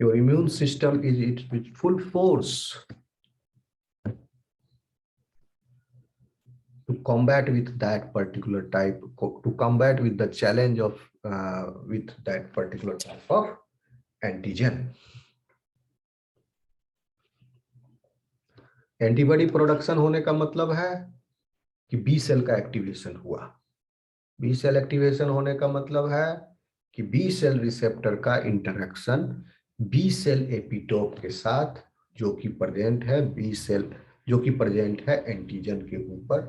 your immune system is it with full force to combat with that particular type, to combat with the challenge of with that particular type of antigen. Antibody production होने का मतलब है कि B cell का activation हुआ। B cell activation होने का मतलब है कि बी सेल रिसेप्टर का इंटरेक्शन बी सेल एपिटोप के साथ जो कि प्रेजेंट है बी सेल जो कि प्रेजेंट है एंटीजन के ऊपर,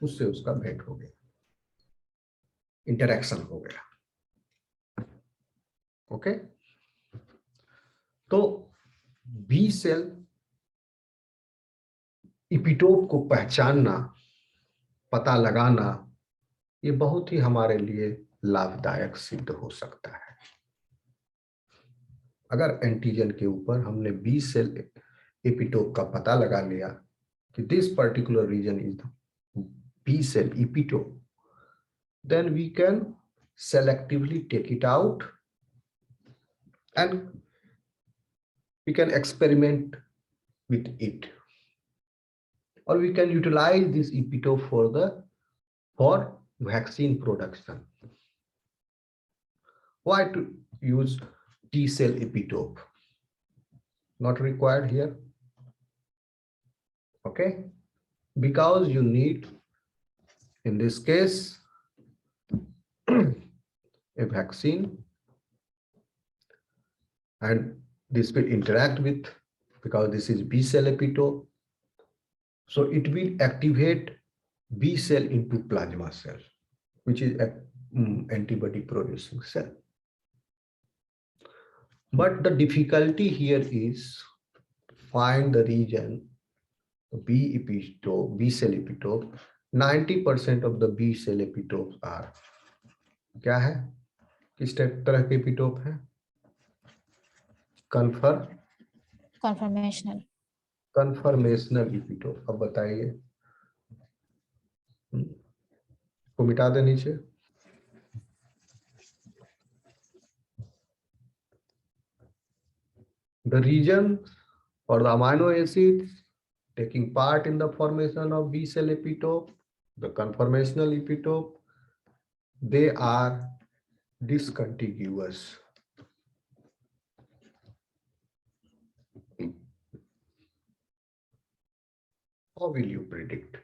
उससे उसका भेंट हो गया, इंटरेक्शन हो गया। ओके, तो बी सेल एपिटोप को पहचानना, पता लगाना, ये बहुत ही हमारे लिए लाभदायक सिद्ध हो सकता है। अगर एंटीजन के ऊपर हमने बी सेल एपिटोप का पता लगा लिया कि this particular region is B cell epitope, then we can selectively take it out and we can experiment with it, or we can utilize this epitope for vaccine production. Why to use T cell epitope? Not required here. Okay, because you need, in this case, a vaccine, and this will interact with, because this is B cell epitope, so it will activate B cell into plasma cell, which is a antibody producing cell. But the difficulty here is find the region B epitope, B cell epitope. 90% of the B cell epitopes are क्या है, किस तरह के epitope है? Conformational epitope. अब बताइए, को मिटा दे नीचे। The region or the amino acids taking part in the formation of B cell epitope, the conformational epitope, they are discontiguous. How will you predict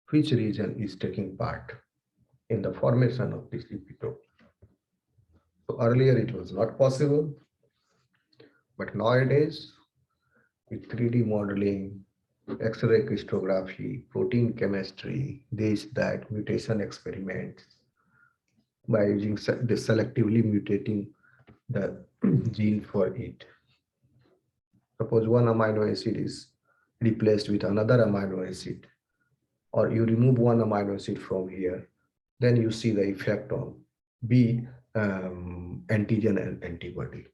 which region is taking part in the formation of this epitope? So earlier it was not possible, but nowadays with 3D modeling, X-ray crystallography, protein chemistry, this, that, mutation experiments, by using the selectively mutating the gene for it. Suppose one amino acid is replaced with another amino acid, or you remove one amino acid from here, then you see the effect on B antigen and antibody.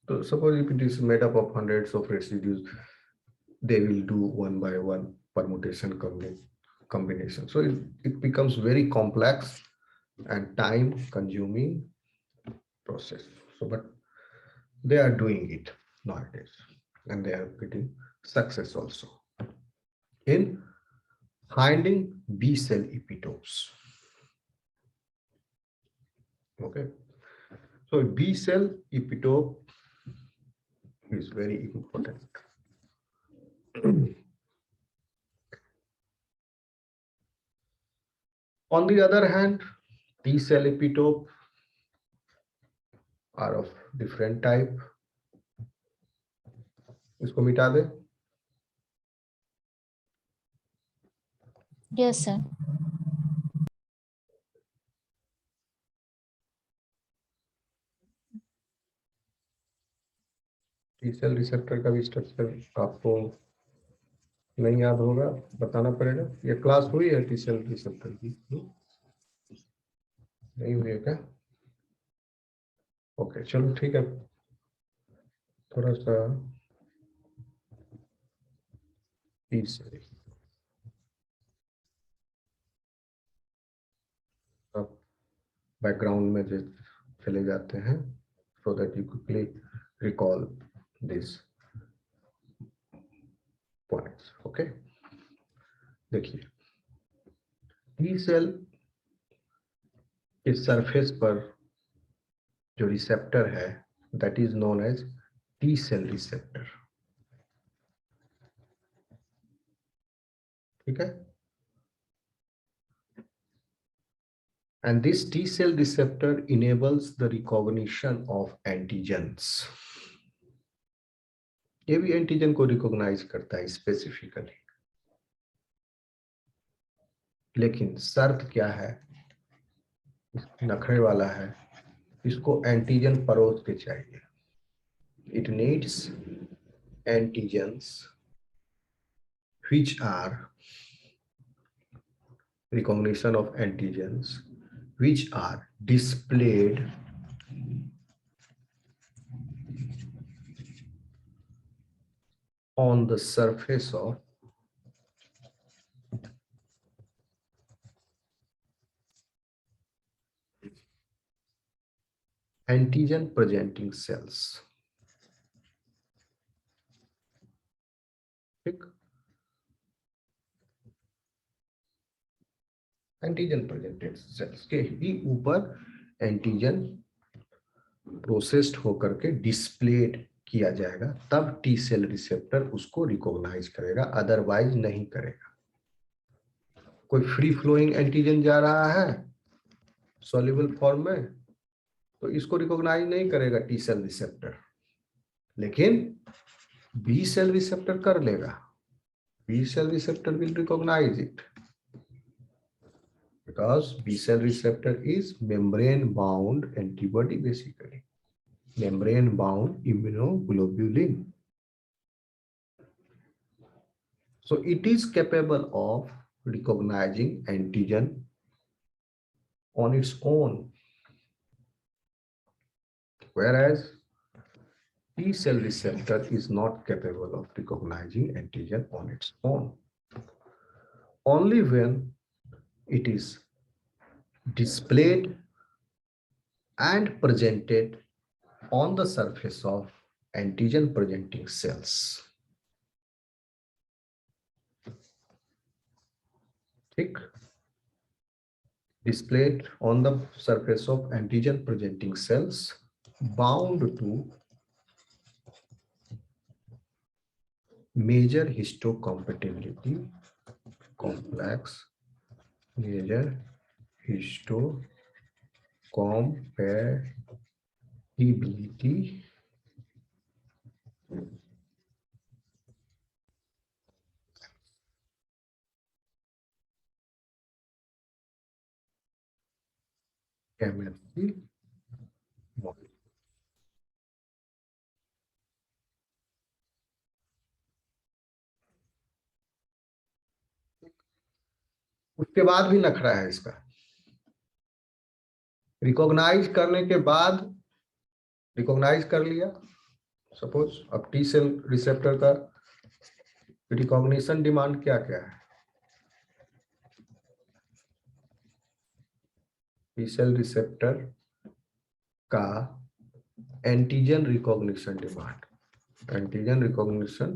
So suppose if it is made up of hundreds of residues, they will do one by one permutation combination. So it becomes very complex and time consuming process. So, but they are doing it nowadays, and they are getting success also in finding B cell epitopes. Okay, so B cell epitope is very important. On the other hand, T cell epitope are of different type. इसको मिटा दे। Yes, sir. T cell receptor का भी structure आपको नहीं याद होगा, बताना पड़ेगा। ये क्लास हुई है टी सेल रिसेप्टर की? नहीं हुई है क्या? ओके, चलो ठीक है, थोड़ा सा टी सेल बैकग्राउंड में जो चले जाते हैं so that you quickly recall these points. Okay, देखिए टी सेल के सरफेस पर जो रिसेप्टर है that is known as T cell receptor. ठीक है. And this T cell receptor enables the recognition of antigens. ये भी एंटीजन को रिकॉग्नाइज करता है स्पेसिफिकली. लेकिन शर्त क्या है, नखरे वाला है, इसको एंटीजन परोस के चाहिए. It needs antigens which are recognition of antigens which are displayed on the surface of antigen presenting cells. ठीक. एंटीजन प्रेजेंटेड सेल्स के ही ऊपर एंटीजन प्रोसेस्ड होकर के डिस्प्लेड किया जाएगा, तब टी सेल रिसेप्टर उसको रिकॉग्नाइज करेगा, अदरवाइज नहीं करेगा. कोई फ्री फ्लोइंग एंटीजन जा रहा है सॉल्युबल फॉर्म में तो इसको रिकॉग्नाइज नहीं करेगा टी सेल रिसेप्टर, लेकिन बी सेल रिसेप्टर कर लेगा. B cell receptor will recognise it because B cell receptor is membrane bound antibody, basically membrane bound immunoglobulin. So it is capable of recognizing antigen on its own, whereas T cell receptor is not capable of recognizing antigen on its own. Only when it is displayed and presented on the surface of antigen presenting cells. ठीक. Displayed on the surface of antigen presenting cells bound to major histocompatibility complex, major histocompatibility chemistry model. उसके बाद भी नखरा है इसका. Recognise करने के बाद, रिकॉग्नाइज कर लिया सपोज, अब टी सेल रिसेप्टर का रिकॉग्निशन डिमांड क्या क्या है. टी सेल रिसेप्टर का antigen recognition demand, antigen recognition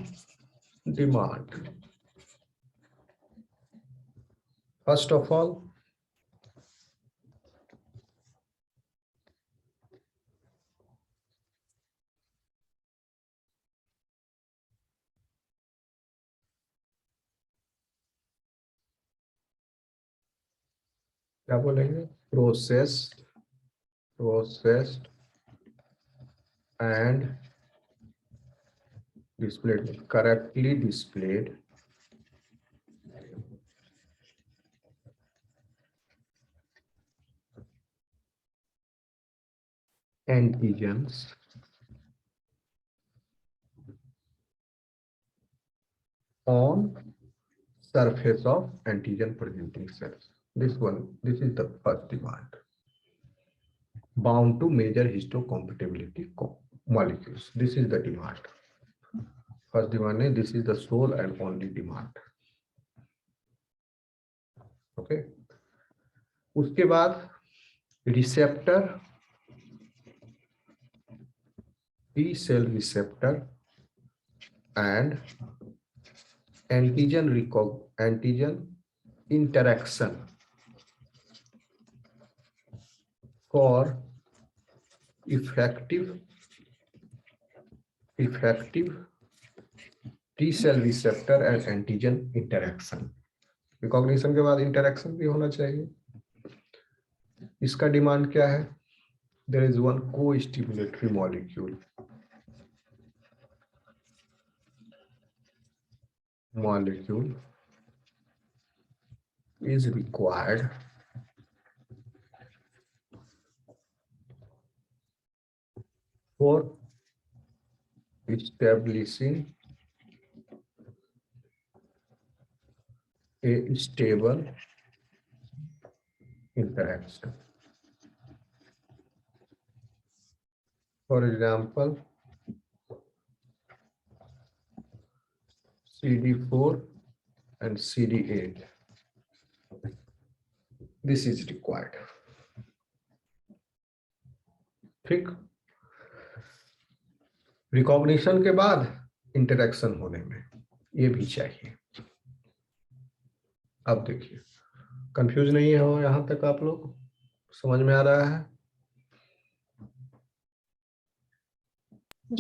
demand. First of all क्या बोलेंगे, processed and displayed, correctly displayed antigens on surface of antigen presenting cells. This is the first demand, bound to major histocompatibility molecules. This is the demand. First demand is, this is the sole and only demand. Okay. उसके बाद receptor T cell receptor and antigen interaction for effective T cell receptor and antigen interaction. Recognition के बाद interaction भी होना चाहिए. इसका demand क्या है? There is one co-stimulatory molecule is required for establishing a stable interaction. For example, CD4 and CD8. This is required. ठीक. Recognition के बाद इंटरेक्शन होने में ये भी चाहिए. अब देखिए, कंफ्यूज नहीं हो यहां तक? आप लोग समझ में आ रहा है?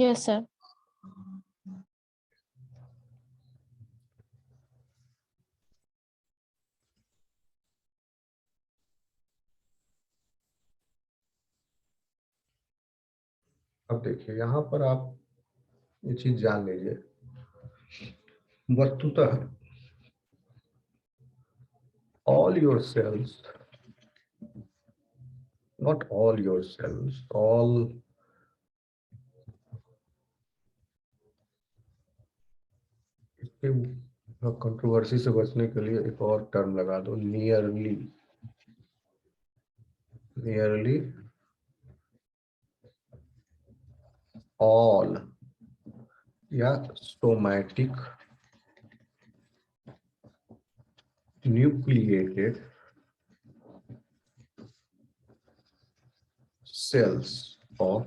Yes sir. अब देखिए, यहां पर आप ये चीज जान लीजिए, वस्तुतः all your cells, not all your cells, all controversy से बचने के लिए एक और टर्म लगा दो, नियरली ऑल या somatic nucleated cells of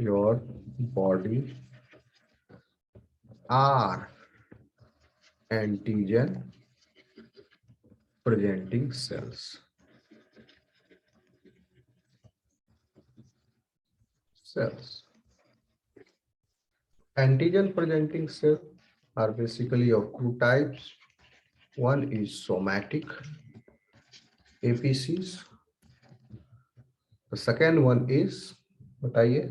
your body are antigen presenting cells. Antigen presenting cells are basically of two types. One is somatic APCs. The second one is, बताइए,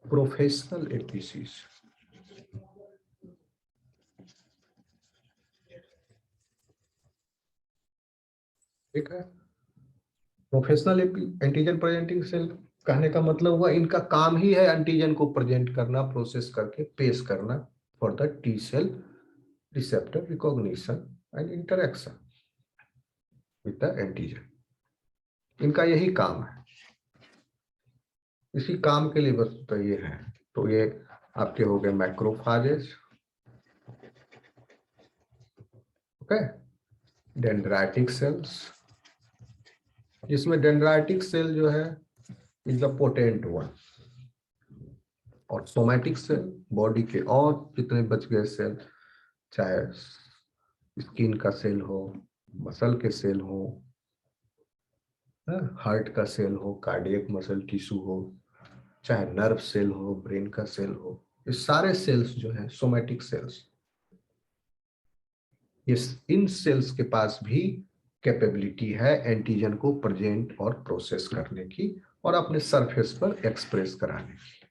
प्रोफेशनल APCs. ठीक है. Professional antigen presenting cell कहने का मतलब हुआ इनका काम ही है एंटीजन को प्रेजेंट करना, प्रोसेस करके पेश करना for the T cell receptor recognition and interaction with the antigen. इनका यही काम है. इसी काम के लिए बस तो ये है. तो ये आपके हो गए मैक्रोफाजेस. ओके. डेंड्राइटिक सेल्स, जिसमें डेंड्राइटिक सेल जो है इज द पोटेंट वन, और सोमैटिक सेल बॉडी के और जितने बच गए सेल, चाहे स्किन का सेल हो, मसल के सेल हो, हार्ट का सेल हो, कार्डियक मसल टिश्यू हो, चाहे नर्व सेल हो, ब्रेन का सेल हो, ये सारे सेल्स जो है सोमैटिक सेल्स, इन सेल्स के पास भी कैपेबिलिटी है एंटीजन को प्रेजेंट और प्रोसेस करने की और अपने सरफेस पर एक्सप्रेस कराने की.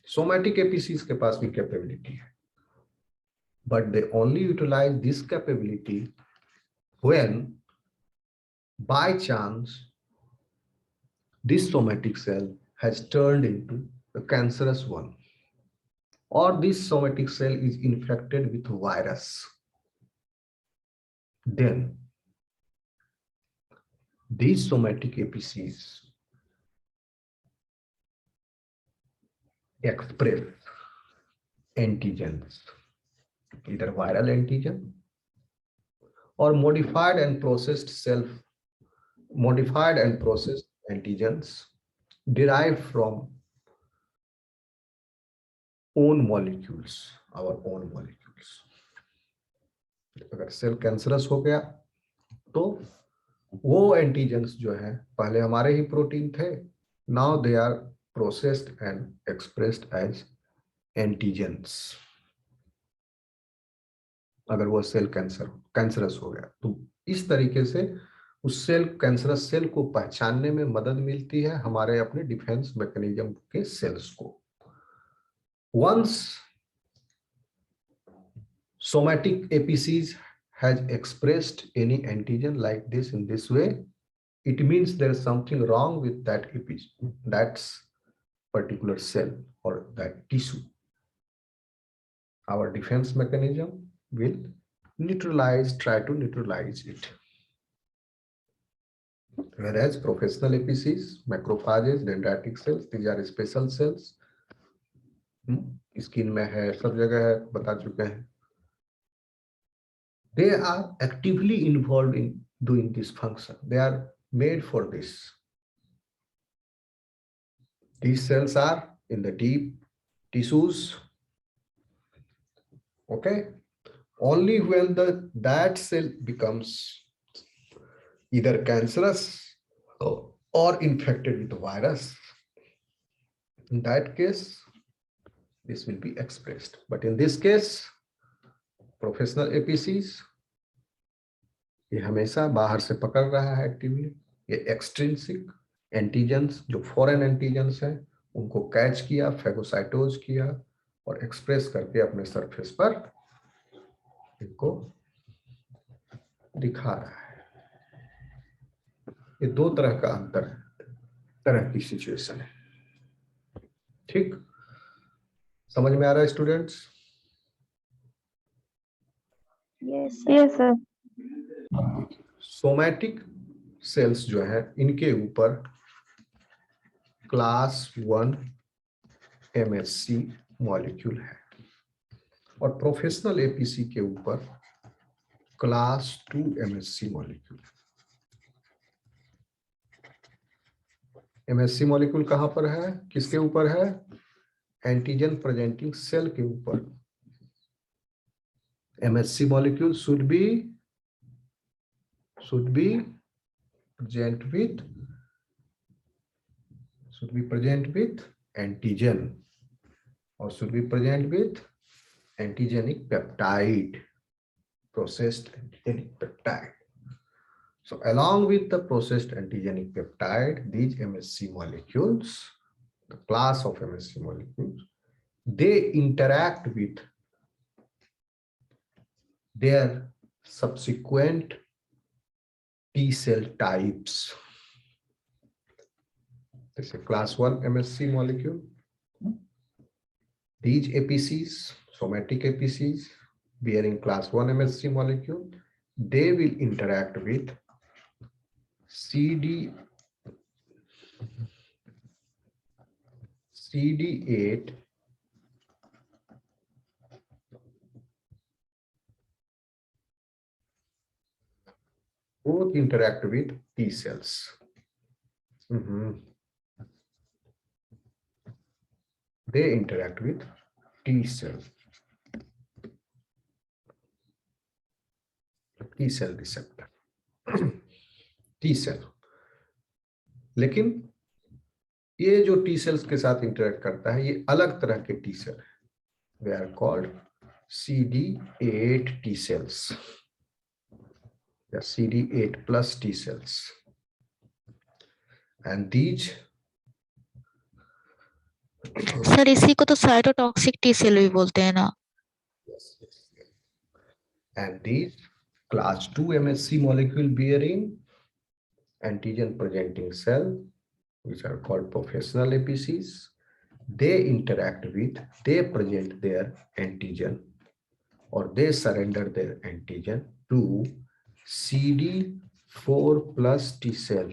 सोमैटिक एपीसीज के पास भी कैपेबिलिटी है, but they only utilize this capability when by chance this somatic cell has turned into a cancerous one, or this somatic cell is infected with virus. Then these somatic APCs express antigens, either viral antigen or modified and processed self modified and processed antigens derived from own molecules, our own molecules. अगर cell cancerous हो गया तो वो antigens जो है पहले हमारे ही प्रोटीन थे, now they are processed and expressed as antigens. अगर वो सेल कैंसरस हो गया तो इस तरीके से उस सेल कैंसरस सेल को पहचानने में मदद मिलती है हमारे अपने डिफेंस मैकेनिज्म के सेल्स को। Once somatic APCs has expressed any antigen like this in this way, it means there is something wrong with that APC, that's particular cell or that tissue. Our defense mechanism will try to neutralize it. Whereas professional APCs, macrophages, dendritic cells, these are special cells. Skin में है, सब जगह है, बता चुके हैं। They are actively involved in doing this function. They are made for this. These cells are in the deep tissues. Okay. Only when that cell becomes either cancerous or infected with the virus, in that case, this will be expressed. But in this case, professional APCs ये हमेशा बाहर से पकड़ रहा है actively. ये extrinsic antigens जो foreign antigens हैं उनको कैच किया, फेगोसाइटोज किया और एक्सप्रेस करके अपने सरफेस पर इनको दिखा रहा है। ये दो तरह का अंतर है, तरह की सिचुएशन है। ठीक, समझ में आ रहा है students? Yes sir. Somatic cells जो है इनके ऊपर क्लास 1 MSC मॉलिक्यूल है और प्रोफेशनल एपीसी के ऊपर class 2 MSC molecule. MSC molecule कहां पर है, किसके ऊपर है? एंटीजन प्रेजेंटिंग सेल के ऊपर। MSC molecule should be present with antigen or should be present with antigenic peptide, processed antigenic peptide. So along with the processed antigenic peptide, these MSC molecules, the class of MSC molecules, they interact with their subsequent T cell types. This is a class 1 MSC molecule. These APCs, somatic APCs, bearing class 1 MSC molecule, they will interact with CD8 both interact with T cells. They interact with T cell receptor, T cell। लेकिन ये जो T cells के साथ interact करता है ये अलग तरह के T cell है। They are called CD8 T cells या CD8 plus T cells, and these sir इसी को तो साइटोटॉक्सिक टी सेल भी बोलते हैं ना? yes. And these class 2 MSC molecule bearing antigen presenting cell, which are called professional APCs, they interact with, they present their antigen or they surrender their antigen to CD4 plus T cell.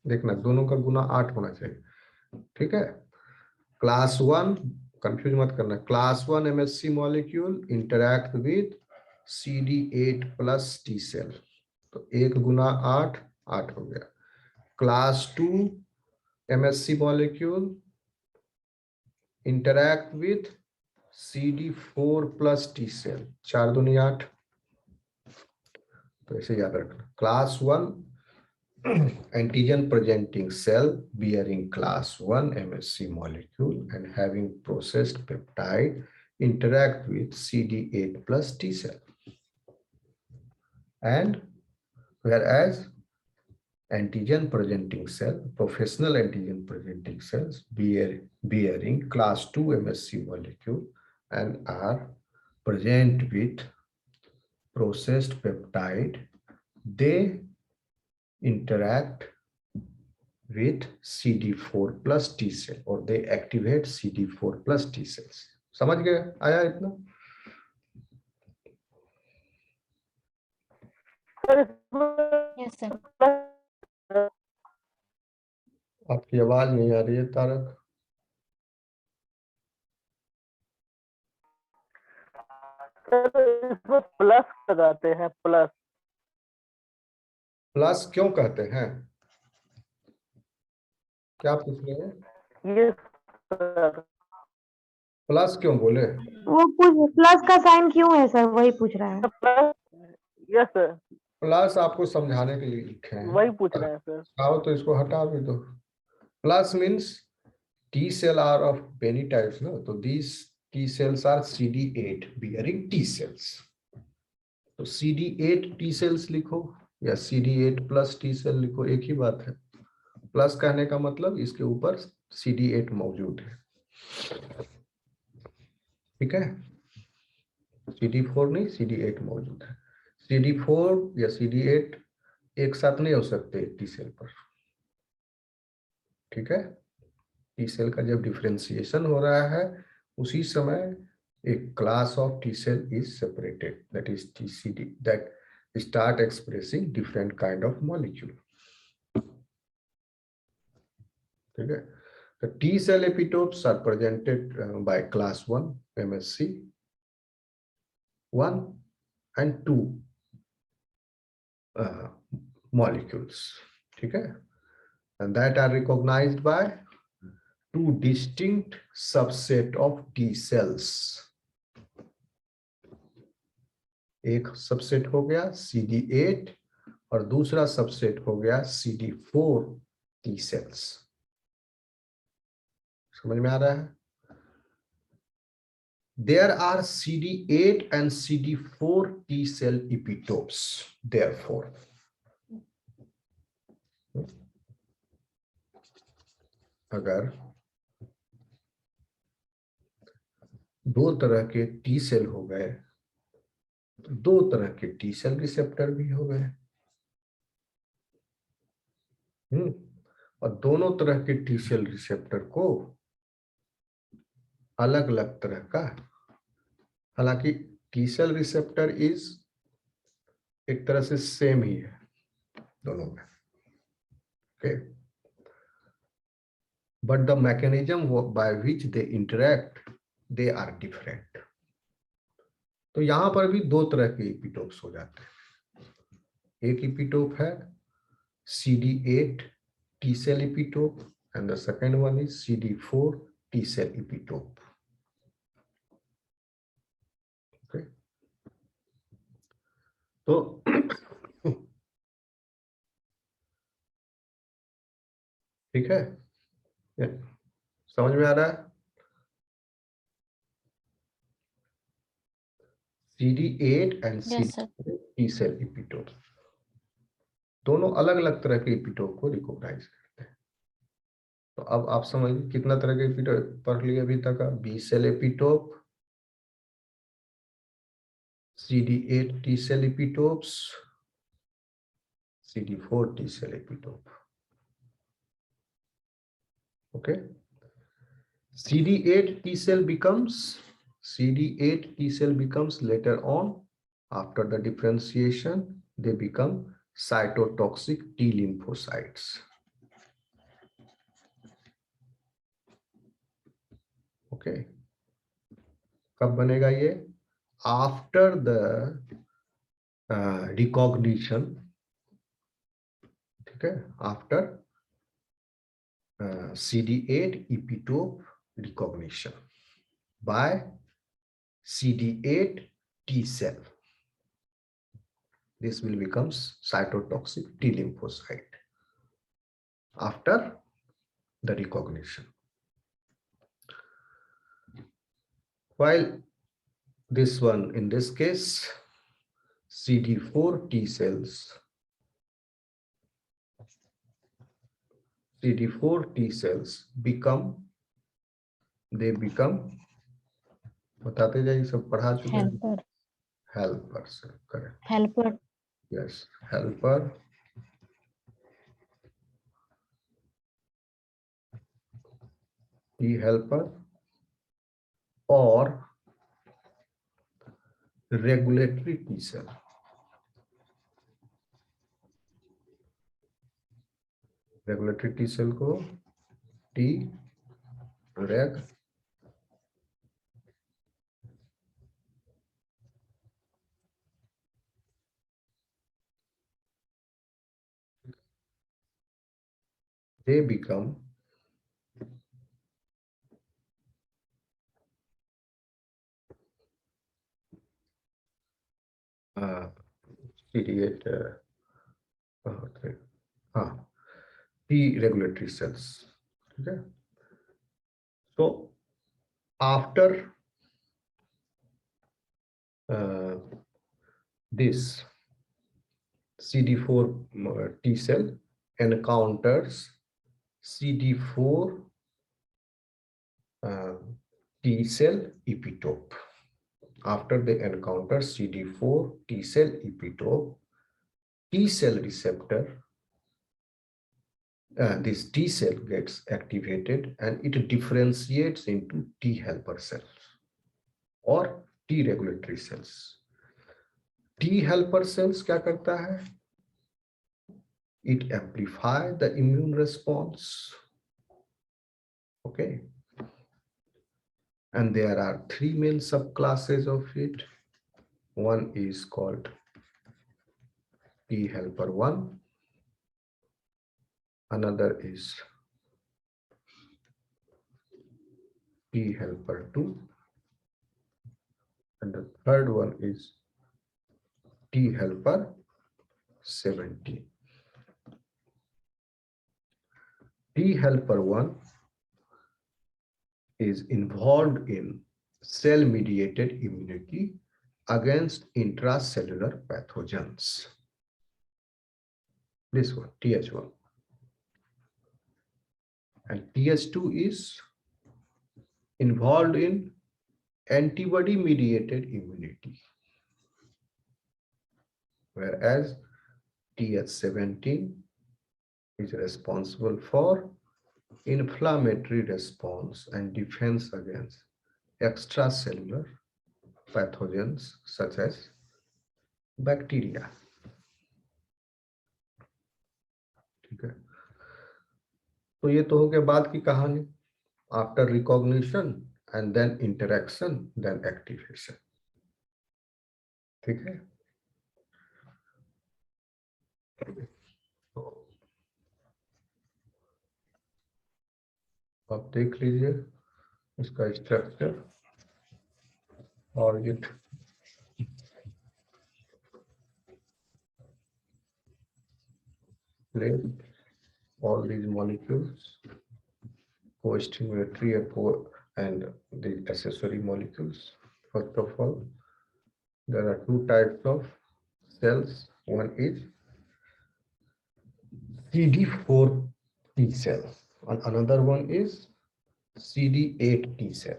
देखना दोनों का गुना 8 होना चाहिए, ठीक है। Class 1 confuse मत करना, class 1 MSC molecule interact with CD8 plus T cell, तो 1 गुना 8, 8 हो गया। Class 2 MSC molecule interact with CD4 plus T cell, 4 दूनी 8, तो ऐसे याद रखना। Class 1 antigen presenting cell bearing class 1 MSC molecule and having processed peptide interact with CD8 plus T cell. And whereas antigen presenting cell, professional antigen presenting cells bearing class 2 MSC molecule and are present with processed peptide, they interact with CD4 plus T cell और they activate CD4 plus T cells. समझ गए? आया इतना? Yes, sir. आपकी आवाज नहीं आ रही है तारक। इसमें प्लस लगाते हैं, प्लस। प्लस क्यों कहते हैं? क्या पूछ रहे हैं? ये सर, प्लस क्यों बोले? वो पूछ प्लस का साइन क्यों है सर, वही पूछ रहा है। प्लस, यस सर, प्लस आपको समझाने के लिए लिखे हैं। वही पूछ रहे हैं सर। आओ तो इसको हटा भी दो। Plus means T cell are of many types, no? तो these T cells are CD8 bearing T cells. तो CD8 T cells लिखो या CD8 plus T cell लिखो, एक ही बात है। प्लस कहने का मतलब इसके ऊपर CD8 मौजूद है, ठीक है? CD4 नहीं, CD8 मौजूद है। CD4 या CD8 एक साथ नहीं हो सकते टी सेल पर, ठीक है? टी सेल का जब डिफरेंशिएशन हो रहा है उसी समय एक class of T cell is separated, that is TCD, that start expressing different kind of molecule, ठीक है? The T cell epitopes are presented by class 1 MSC 1 and 2 molecules, ठीक है? And that are recognized by two distinct subset of T cells. एक subset हो गया CD8 और दूसरा subset हो गया CD4 T cells. समझ में आ रहा है? There are CD8 and CD4 T cell epitopes, therefore. अगर दो तरह के टी सेल हो गए तो दो तरह के टी सेल रिसेप्टर भी हो गए, और दोनों तरह के टी सेल रिसेप्टर को अलग अलग तरह का, हालांकि टी सेल रिसेप्टर इज एक तरह से सेम ही है दोनों में, okay, but the mechanism by which they interact they are different. तो यहां पर भी दो तरह के इपिटोप्स हो जाते हैं। एक इपिटोप है CD8 T cell epitope and the second one is CD4 T cell epitope, okay? तो ठीक है, समझ में आ रहा है? CD8 and Yes, sir. CD4 T cell epitope दोनों अलग अलग तरह के एपिटोप को रिकॉग्नाइज करते हैं। तो अब आप समझिए कितना तरह के एपिटोप पढ़ लिए अभी तक? B cell epitope, CD8 T cell epitopes, CD4 T cell epitope, okay? CD8 T cell becomes later on, after the differentiation they become cytotoxic T lymphocytes, okay? कब बनेगा ये? After the रिकॉग्निशन, ठीक है, after CD8 epitope recognition by CD8 T cell. This will become cytotoxic T lymphocyte after the recognition. While this one, in this case, CD4 T cells, become, they become, बताते जाइए, सब पढ़ा चुके हैं, helper helpers, correct, helper yes, helper, T helper or regulatory T cell. Regulatory T cell को T reg they become CD8 T regulatory cells. Okay. So after this CD4 T cell encounters CD4 T cell epitope. After they encounter CD4 T cell epitope, T cell receptor, this T cell gets activated and it differentiates into T helper cells or T regulatory cells. T helper cells क्या करता है? It amplifies the immune response. Okay. And there are three main subclasses of it. One is called T helper 1. Another is T helper 2. And the third one is T helper 17. T helper 1 is involved in cell-mediated immunity against intracellular pathogens. This one, TH1. And TH2 is involved in antibody-mediated immunity, whereas TH17 is responsible for inflammatory response and defense against extracellular pathogens such as bacteria. ठीक है, तो ये तो हो गया बाद की कहानी. After recognition and then interaction, then activation. ठीक है, तो आप देख लीजिए इसका स्ट्रक्चर और ये plate all these molecules, co-stimulatory and the accessory molecules. First of all, there are two types of cells. One is CD4 T cell and another one is CD8 T cell.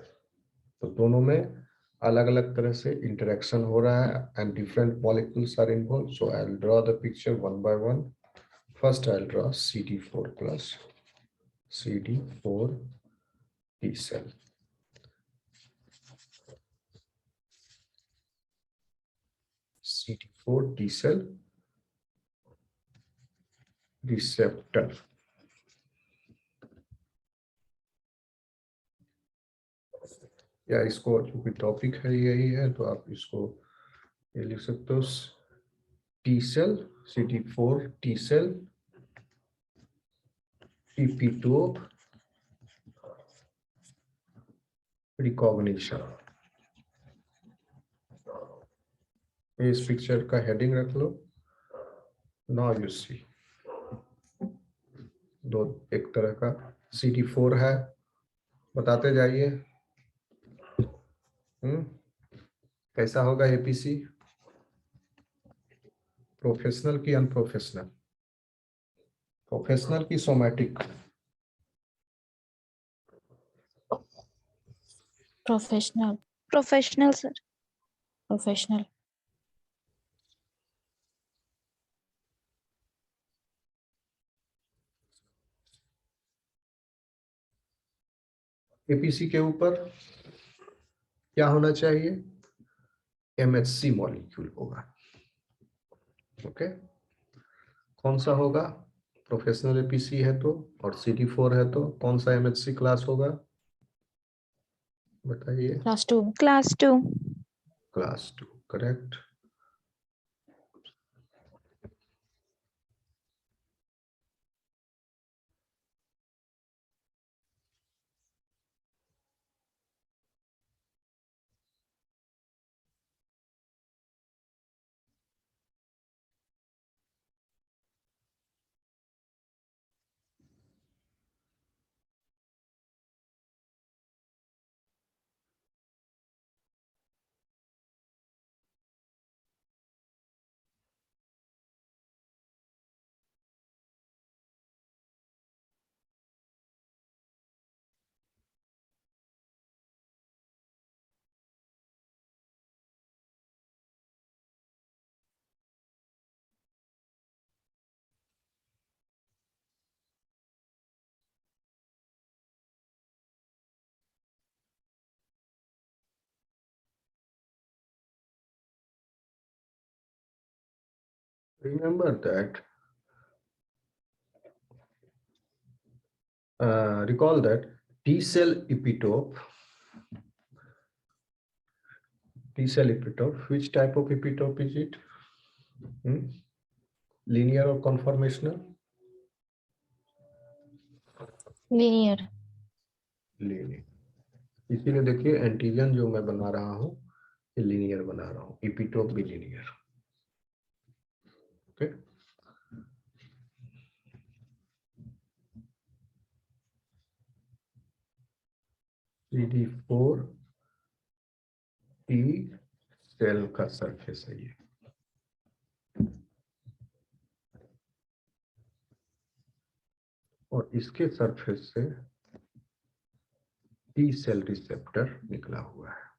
तो दोनों में अलग अलग तरह से interaction हो रहा है and different molecules are involved. So I'll draw the picture one by one. First I'll draw CD4 plus CD4 T cell. CD4 T cell receptor. या इसको चूंकि टॉपिक है यही है तो आप इसको ये लिख सकते हो T cell, CD4 T cell, epitope recognition. इस पिक्चर का हेडिंग रख लो. Now you see, दो एक तरह का CD4 है, बताते जाइए. कैसा होगा एपीसी? प्रोफेशनल की अनप्रोफेशनल? प्रोफेशनल की somatic? Professional. Professional sir. Professional. APC के ऊपर क्या होना चाहिए? एमएचसी मॉलिक्यूल होगा. ओके, कौन सा होगा? प्रोफेशनल एपीसी है तो, और CD4 है तो कौन सा एमएचसी क्लास होगा? बताइए. Class 2. Class 2. Class 2, correct. Remember that, recall that T cell epitope, which type of epitope is it? Linear or conformational? Linear. Linear. इसीलिए देखिए एंटीजन जो मैं बना रहा हूँ ये लीनियर बना रहा हूँ, epitope भी linear. Okay, CD4 T cell का सरफेस है ये. और इसके सरफेस से टी सेल रिसेप्टर निकला हुआ है.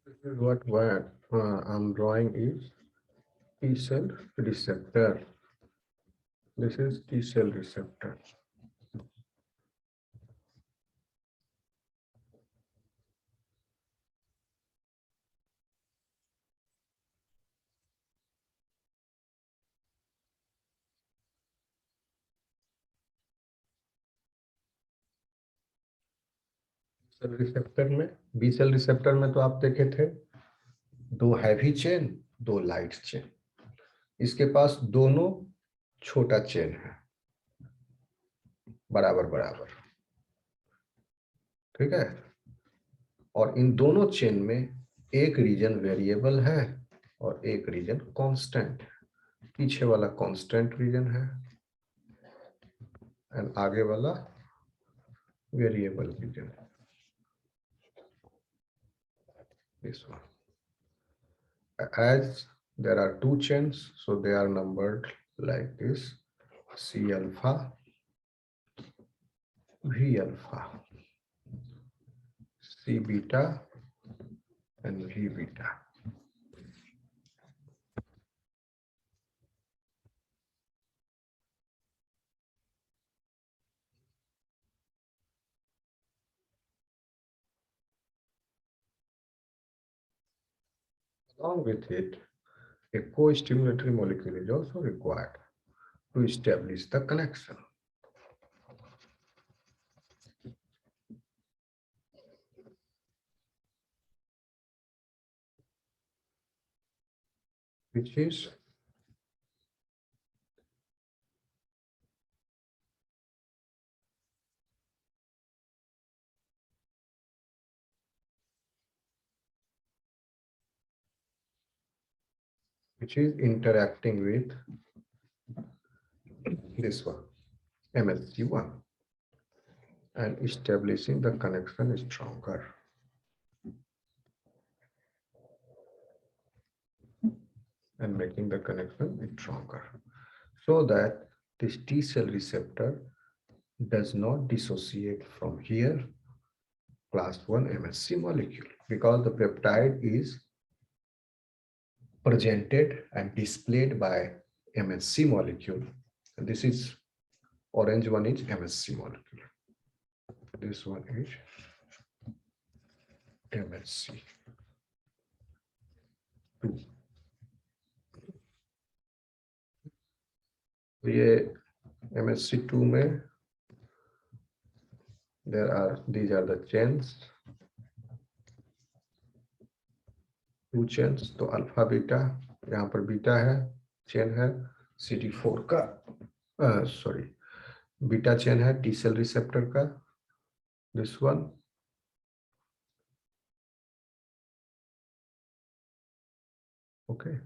This is what I'm drawing is T cell receptor. This is T cell receptor. Cell receptor में, बी सेल रिसेप्टर में तो आप देखे थे 2 हैवी चेन, 2 लाइट चेन। इसके पास दोनों छोटा चेन है, बराबर बराबर, ठीक है। और इन दोनों चेन में एक रीजन वेरिएबल है और एक रीजन कांस्टेंट है। पीछे वाला कांस्टेंट रीजन है एंड आगे वाला वेरिएबल रीजन है। This one. As there are 2 chains, so they are numbered like this: C alpha, V alpha, C beta, and V beta. Along with it, a co-stimulatory molecule is also required to establish the connection. Which is interacting with this one, MSC1, and establishing the connection stronger. And making the connection stronger, so that this T cell receptor does not dissociate from here class 1 MSC molecule, because the peptide is presented and displayed by MSC molecule. And this is orange one is MSC molecule. This one is MSC 2. ये MSC 2 में these are the chains, 2 chains. तो alpha beta, यहाँ पर beta है, chain है CD4 का, sorry beta chain है T cell receptor का, दिस वन, ओके।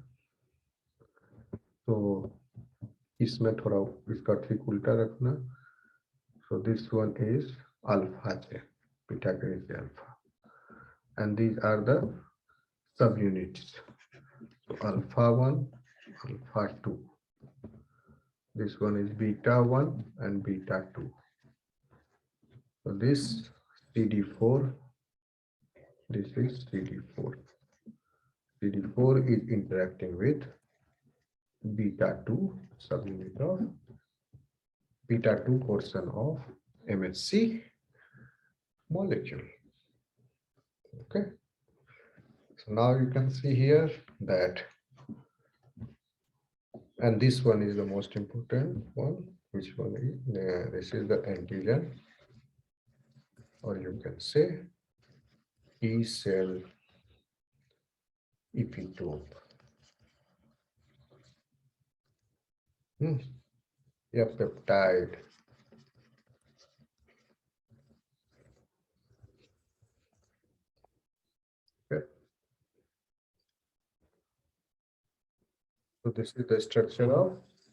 तो इसमें थोड़ा इसका ठीक उल्टा रखना। So this one is alpha chain, beta is alpha, and these are the subunits. So alpha 1, alpha 2. This one is beta 1 and beta 2. So this CD4, this is CD4. CD4 is interacting with beta 2 subunit of beta 2 portion of MHC molecule. Okay. So now you can see here that, and this one is the most important one. Which one is? This is the antigen, or you can say T cell epitope. Yeah, peptide. Okay. So this is the structure of